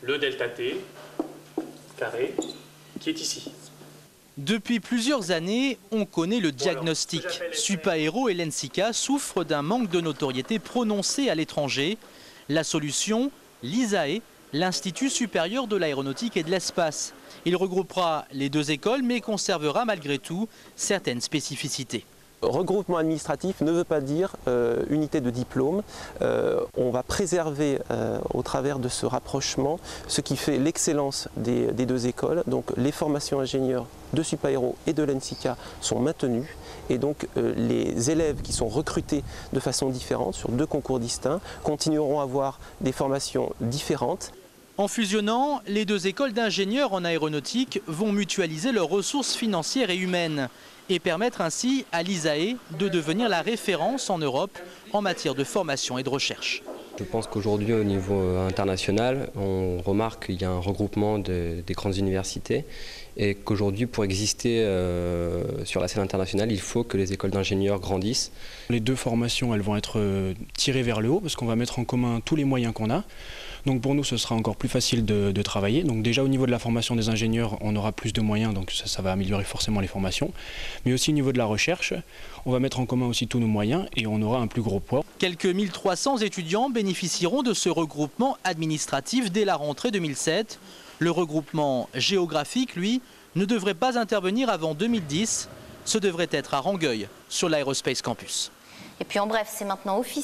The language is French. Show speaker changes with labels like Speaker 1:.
Speaker 1: le delta T carré qui est ici.
Speaker 2: Depuis plusieurs années, on connaît le diagnostic. Supaéro et l'ENSICA souffrent d'un manque de notoriété prononcé à l'étranger. La solution, l'ISAE, l'Institut supérieur de l'aéronautique et de l'espace. Il regroupera les deux écoles mais conservera malgré tout certaines spécificités.
Speaker 3: Regroupement administratif ne veut pas dire unité de diplôme. On va préserver au travers de ce rapprochement ce qui fait l'excellence des deux écoles. Donc les formations ingénieurs de Supaéro et de l'ENSICA sont maintenues et donc les élèves qui sont recrutés de façon différente sur deux concours distincts continueront à avoir des formations différentes.
Speaker 2: En fusionnant, les deux écoles d'ingénieurs en aéronautique vont mutualiser leurs ressources financières et humaines et permettre ainsi à l'ISAE de devenir la référence en Europe en matière de formation et de recherche.
Speaker 4: Je pense qu'aujourd'hui, au niveau international, on remarque qu'il y a un regroupement des grandes universités et qu'aujourd'hui, pour exister sur la scène internationale, il faut que les écoles d'ingénieurs grandissent.
Speaker 5: Les deux formations, elles vont être tirées vers le haut parce qu'on va mettre en commun tous les moyens qu'on a. Donc pour nous, ce sera encore plus facile de travailler. Donc déjà au niveau de la formation des ingénieurs, on aura plus de moyens, donc ça va améliorer forcément les formations. Mais aussi au niveau de la recherche, on va mettre en commun aussi tous nos moyens et on aura un plus gros poids.
Speaker 2: Quelques 1300 étudiants bénéficieront de ce regroupement administratif dès la rentrée 2007. Le regroupement géographique, lui, ne devrait pas intervenir avant 2010. Ce devrait être à Rangueil, sur l'Aerospace Campus.
Speaker 6: Et puis en bref, c'est maintenant officiel.